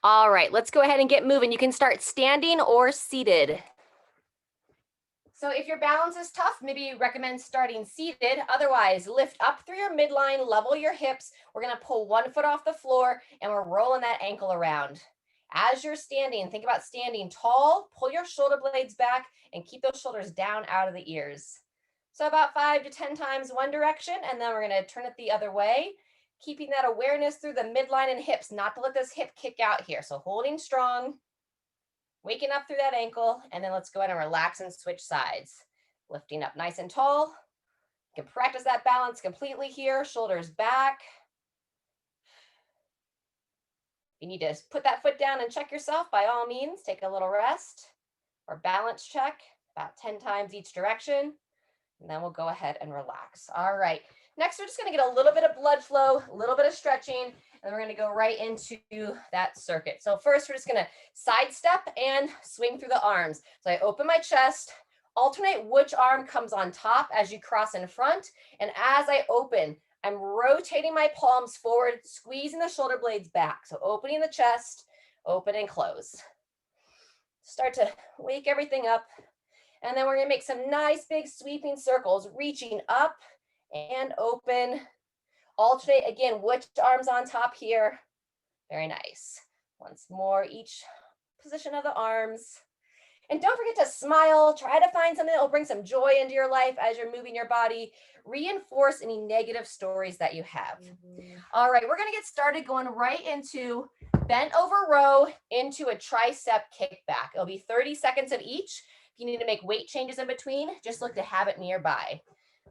All right, let's go ahead and get moving. You can start standing or seated. So if your balance is tough, maybe recommend starting seated. Otherwise, lift up through your midline, level your hips. We're gonna pull one foot off the floor and we're rolling that ankle around. As you're standing, think about standing tall, pull your shoulder blades back and keep those shoulders down out of the ears. So about 5 to 10 times one direction, and then we're gonna turn it the other way, keeping that awareness through the midline and hips, not to let this hip kick out here. So holding strong, waking up through that ankle, and then let's go ahead and relax and switch sides. Lifting up nice and tall. You can practice that balance completely here, shoulders back. You need to put that foot down and check yourself, by all means, take a little rest or balance check, about 10 times each direction. And then we'll go ahead and relax. All right, next we're just gonna get a little bit of blood flow, a little bit of stretching, and we're gonna go right into that circuit. So first we're just gonna sidestep and swing through the arms. So I open my chest, alternate which arm comes on top as you cross in front. And as I open, I'm rotating my palms forward, squeezing the shoulder blades back. So opening the chest, open and close. Start to wake everything up. And then we're gonna make some nice big sweeping circles, reaching up and open. Alternate again, which arm's on top here. Very nice. Once more, each position of the arms. And don't forget to smile. Try to find something that will bring some joy into your life as you're moving your body. Reinforce any negative stories that you have. All right, we're gonna get started going right into bent over row into a tricep kickback. It'll be 30 seconds of each. If you need to make weight changes in between, just look to have it nearby.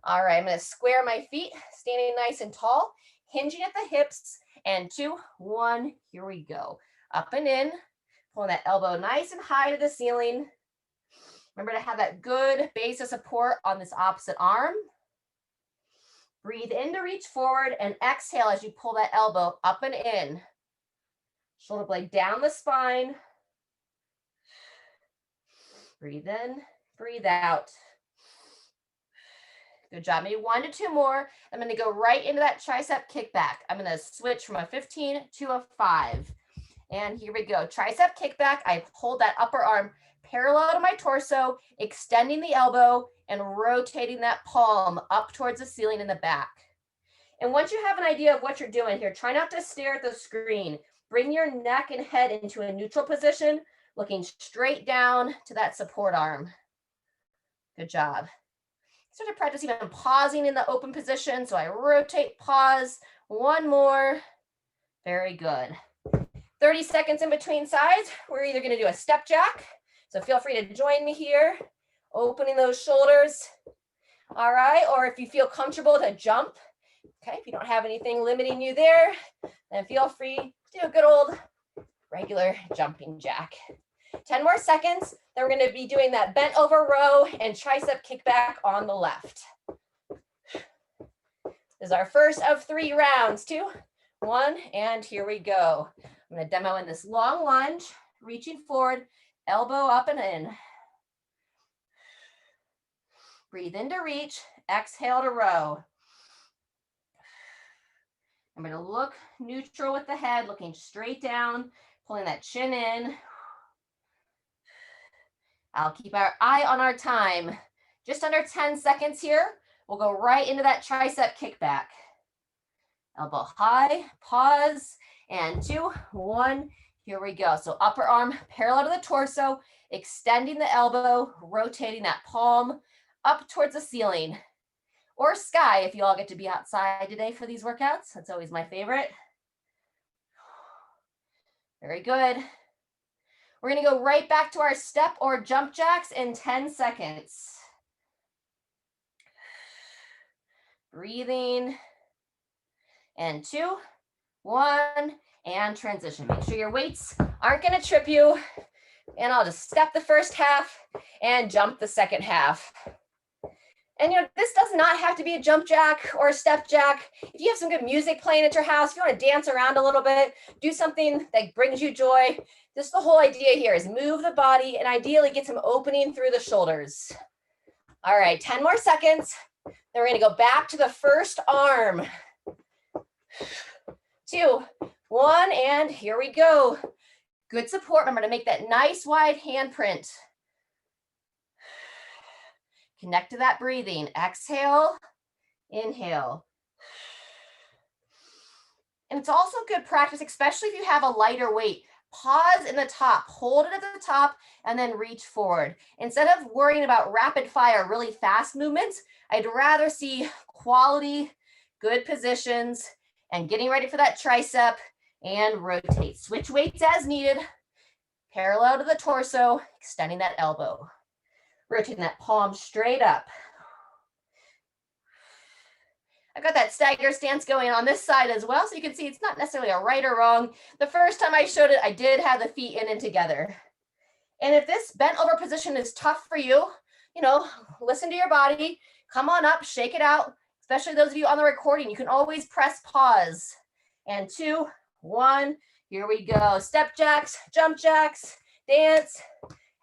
All right, I'm gonna square my feet, standing nice and tall, hinging at the hips, and 2, 1, here we go. Up and in, pulling that elbow nice and high to the ceiling. Remember to have that good base of support on this opposite arm. Breathe in to reach forward and exhale as you pull that elbow up and in. Shoulder blade down the spine. Breathe in, breathe out. Good job. Maybe 1 to 2 more. I'm going to go right into that tricep kickback. I'm going to switch from a 15 to a 5. And here we go. Tricep kickback. I hold that upper arm parallel to my torso, extending the elbow and rotating that palm up towards the ceiling in the back. And once you have an idea of what you're doing here, try not to stare at the screen. Bring your neck and head into a neutral position, looking straight down to that support arm. Good job. Start to practice even pausing in the open position. So I rotate, pause, 1 more. Very good. 30 seconds in between sides. We're either gonna do a step jack. So feel free to join me here, opening those shoulders. All right, or if you feel comfortable to jump. Okay, if you don't have anything limiting you there, then feel free to do a good old regular jumping jack. 10 more seconds, then we're gonna be doing that bent over row and tricep kickback on the left. This is our first of 3 rounds. 2, 1, and here we go. I'm gonna demo in this long lunge, reaching forward, elbow up and in. Breathe in to reach, exhale to row. I'm gonna look neutral with the head, looking straight down, pulling that chin in. I'll keep our eye on our time. Just under 10 seconds here. We'll go right into that tricep kickback. Elbow high, pause, and 2, 1, here we go. So upper arm parallel to the torso, extending the elbow, rotating that palm up towards the ceiling or sky if you all get to be outside today for these workouts. That's always my favorite. Very good. We're gonna go right back to our step or jump jacks in 10 seconds. Breathing. And 2, 1, and transition. Make sure your weights aren't gonna trip you. And I'll just step the first half and jump the second half. And this does not have to be a jump jack or a step jack. If you have some good music playing at your house, if you want to dance around a little bit, do something that brings you joy. This the whole idea here is move the body and ideally get some opening through the shoulders. All right, 10 more seconds. Then we're gonna go back to the first arm. 2, 1, and here we go. Good support. Remember to make that nice wide handprint. Connect to that breathing. Exhale, inhale. And it's also good practice, especially if you have a lighter weight. Pause in the top, hold it at the top, and then reach forward. Instead of worrying about rapid fire, really fast movements, I'd rather see quality, good positions, and getting ready for that tricep, and rotate. Switch weights as needed, parallel to the torso, extending that elbow. Rotating that palm straight up. I've got that stagger stance going on this side as well, so you can see it's not necessarily a right or wrong. The first time I showed it, I did have the feet in and together. And if this bent over position is tough for you, listen to your body, come on up, shake it out, especially those of you on the recording. You can always press pause. And 2, 1, here we go. Step jacks, jump jacks, dance,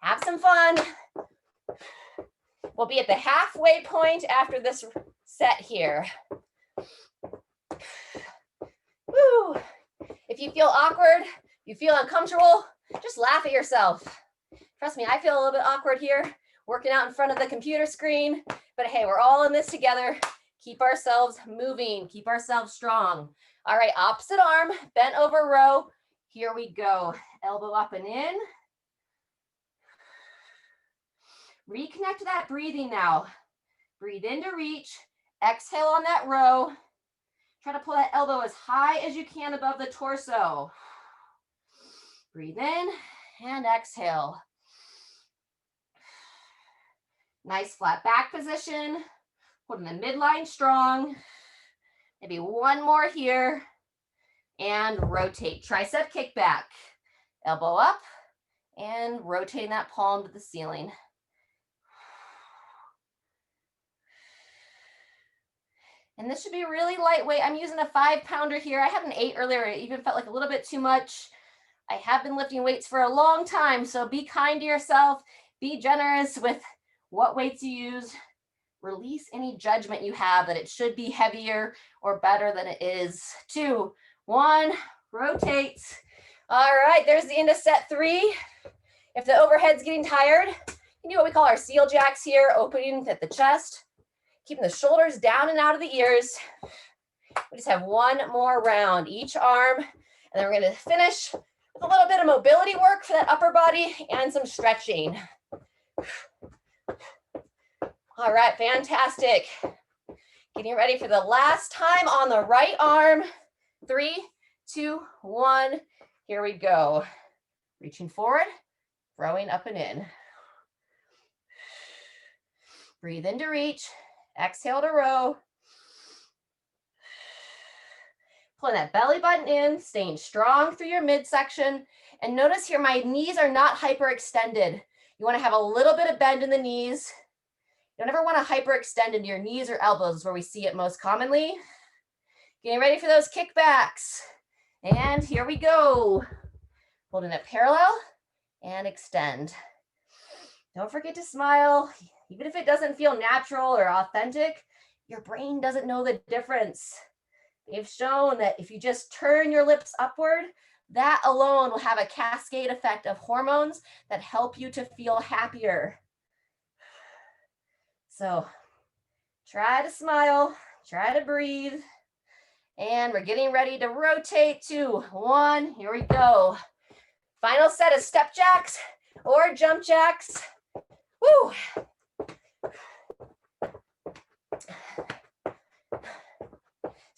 have some fun. We'll be at the halfway point after this set here. Woo. If you feel awkward, you feel uncomfortable, just laugh at yourself. Trust me, I feel a little bit awkward here, working out in front of the computer screen, but hey, we're all in this together. Keep ourselves moving, keep ourselves strong. All right, opposite arm, bent over row. Here we go. Elbow up and in. Reconnect to that breathing now. Breathe in to reach. Exhale on that row. Try to pull that elbow as high as you can above the torso. Breathe in and exhale. Nice flat back position. Holding the midline strong. Maybe one more here. And rotate. Tricep kickback. Elbow up and rotating that palm to the ceiling. And this should be really lightweight. I'm using a 5-pounder here. I had an 8 earlier. It even felt like a little bit too much. I have been lifting weights for a long time, so be kind to yourself. Be generous with what weights you use. Release any judgment you have that it should be heavier or better than it is. 2, 1, rotate. All right, there's the end of set 3. If the overhead's getting tired, you do what we call our seal jacks here, opening at the chest. Keeping the shoulders down and out of the ears. We just have one more round, each arm. And then we're gonna finish with a little bit of mobility work for that upper body and some stretching. All right, fantastic. Getting ready for the last time on the right arm. 3, 2, 1, here we go. Reaching forward, throwing up and in. Breathe in to reach. Exhale to row. Pulling that belly button in, staying strong through your midsection. And notice here, my knees are not hyperextended. You want to have a little bit of bend in the knees. You don't ever want to hyperextend into your knees or elbows where we see it most commonly. Getting ready for those kickbacks. And here we go. Holding it parallel and extend. Don't forget to smile. Even if it doesn't feel natural or authentic, your brain doesn't know the difference. They've shown that if you just turn your lips upward, that alone will have a cascade effect of hormones that help you to feel happier. So try to smile, try to breathe, and we're getting ready to rotate. 2, 1, here we go. Final set of step jacks or jump jacks. Woo!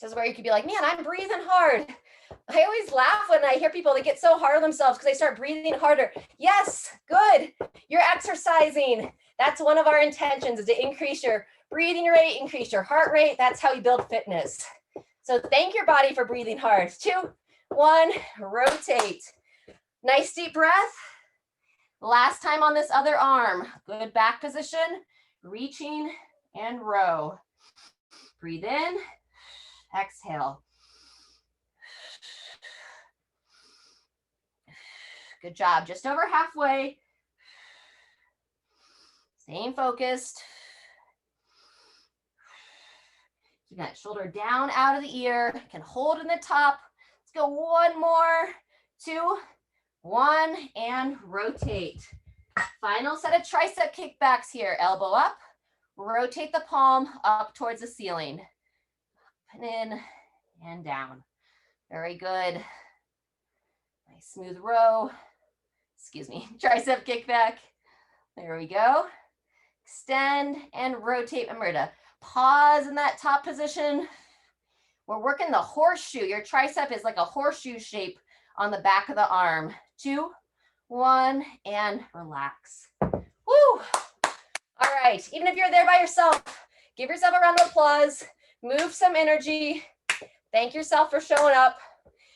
This is where you could be like, man, I'm breathing hard. I always laugh when I hear people that get so hard on themselves because they start breathing harder. Yes, good. You're exercising. That's one of our intentions, is to increase your breathing rate, increase your heart rate. That's how you build fitness. So thank your body for breathing hard. 2, 1, rotate. Nice deep breath. Last time on this other arm. Good back position, reaching and row. Breathe in, exhale. Good job, just over halfway. Staying focused. Keep that shoulder down out of the ear. Can hold in the top. Let's go one more. 2, 1, and rotate. Final set of tricep kickbacks here. Elbow up, rotate the palm up towards the ceiling. And in and down. Very good. Nice smooth row. Excuse me, tricep kickback. There we go. Extend and rotate. Remember to pause in that top position. We're working the horseshoe. Your tricep is like a horseshoe shape on the back of the arm. 2, 1, and relax. Woo! All right, even if you're there by yourself, give yourself a round of applause, move some energy, thank yourself for showing up.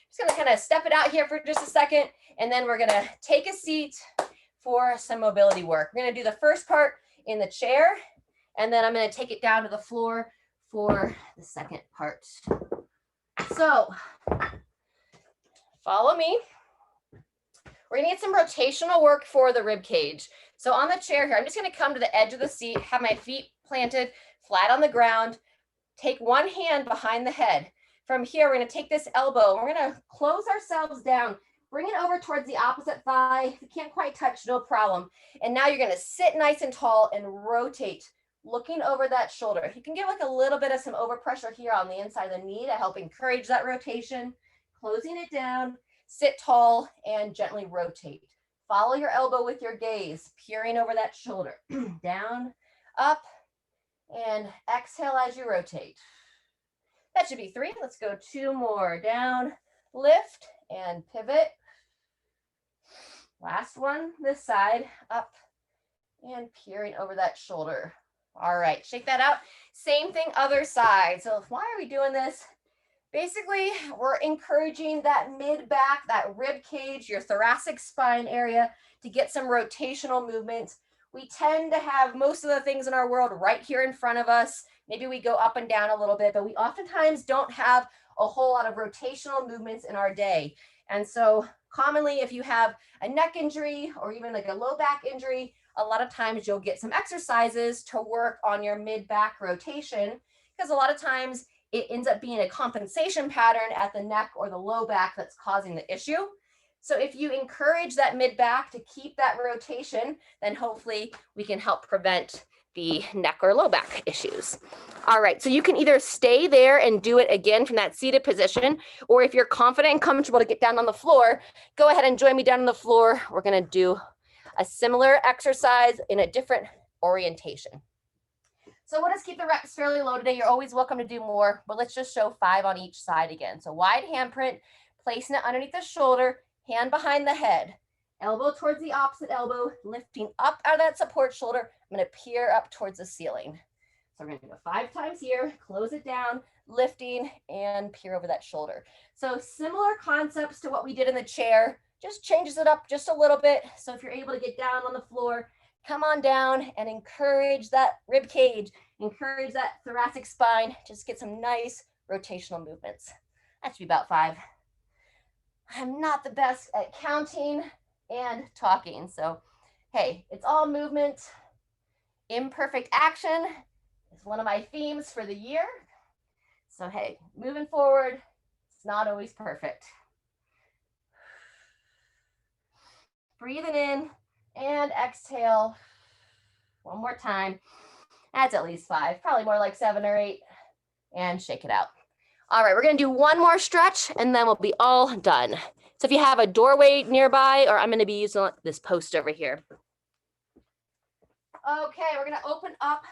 Just gonna kind of step it out here for just a second, and then we're gonna take a seat for some mobility work. We're gonna do the first part in the chair, and then I'm gonna take it down to the floor for the second part. So, follow me. We're gonna get some rotational work for the rib cage. So on the chair here, I'm just gonna come to the edge of the seat, have my feet planted flat on the ground, take one hand behind the head. From here, we're gonna take this elbow, we're gonna close ourselves down, bring it over towards the opposite thigh. If you can't quite touch, no problem. And now you're gonna sit nice and tall and rotate, looking over that shoulder. You can get like a little bit of some overpressure here on the inside of the knee to help encourage that rotation. Closing it down, sit tall and gently rotate. Follow your elbow with your gaze, peering over that shoulder. Down, up, and exhale as you rotate. That should be 3. Let's go 2 more. Down, lift, and pivot. Last one, this side, up, and peering over that shoulder. All right, shake that out. Same thing, other side. So why are we doing this? Basically, we're encouraging that mid-back, that rib cage, your thoracic spine area to get some rotational movement. We tend to have most of the things in our world right here in front of us. Maybe we go up and down a little bit, but we oftentimes don't have a whole lot of rotational movements in our day. And so commonly, if you have a neck injury or even like a low back injury, a lot of times you'll get some exercises to work on your mid-back rotation, because a lot of times it ends up being a compensation pattern at the neck or the low back that's causing the issue. So if you encourage that mid-back to keep that rotation, then hopefully we can help prevent the neck or low back issues. All right, so you can either stay there and do it again from that seated position, or if you're confident and comfortable to get down on the floor, go ahead and join me down on the floor. We're gonna do a similar exercise in a different orientation. So we'll just keep the reps fairly low today. You're always welcome to do more, but let's just show 5 on each side again. So wide handprint, placing it underneath the shoulder, hand behind the head, elbow towards the opposite elbow, lifting up out of that support shoulder. I'm gonna peer up towards the ceiling. So we're gonna do it 5 times here, close it down, lifting and peer over that shoulder. So similar concepts to what we did in the chair, just changes it up just a little bit. So if you're able to get down on the floor, come on down and encourage that rib cage, encourage that thoracic spine, just get some nice rotational movements. That should be about 5. I'm not the best at counting and talking, so hey, it's all movement. Imperfect action is one of my themes for the year. So hey, moving forward, it's not always perfect. Breathing in and exhale. One more time. That's at least 5, probably more like 7 or 8. And shake it out. All right, we're gonna do one more stretch and then we'll be all done. So if you have a doorway nearby, or I'm gonna be using this post over here. Okay, we're gonna open up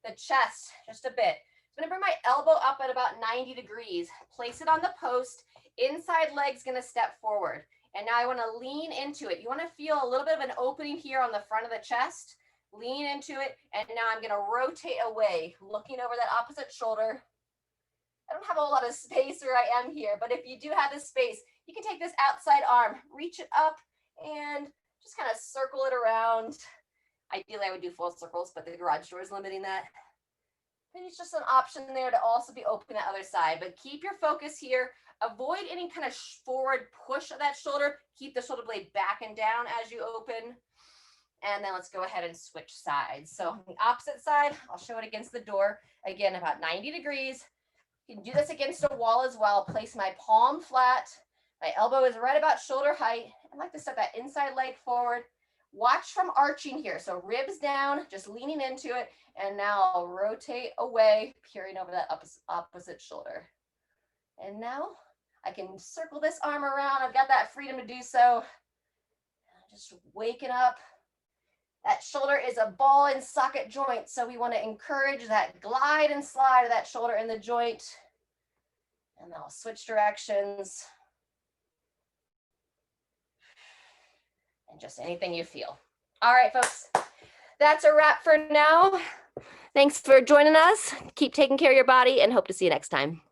the chest just a bit. I'm gonna bring my elbow up at about 90 degrees. Place it on the post. Inside leg's gonna step forward. And now I wanna lean into it. You wanna feel a little bit of an opening here on the front of the chest. Lean into it, and now I'm gonna rotate away, looking over that opposite shoulder. I don't have a whole lot of space where I am here, but if you do have the space, you can take this outside arm, reach it up, and just kind of circle it around. Ideally, I would do full circles, but the garage door is limiting that. And it's just an option there to also be open the other side, but keep your focus here. Avoid any kind of forward push of that shoulder. Keep the shoulder blade back and down as you open. And then let's go ahead and switch sides. So on the opposite side, I'll show it against the door. Again, about 90 degrees. You can do this against a wall as well. Place my palm flat, My elbow is right about shoulder height. I like to step that inside leg forward. Watch from arching here. So ribs down, just leaning into it. And now I'll rotate away, peering over that opposite shoulder. And now I can circle this arm around. I've got that freedom to do so. Just waking up. That shoulder is a ball and socket joint. So we want to encourage that glide and slide of that shoulder in the joint. And I'll switch directions. And just anything you feel. All right, folks, that's a wrap for now. Thanks for joining us. Keep taking care of your body and hope to see you next time.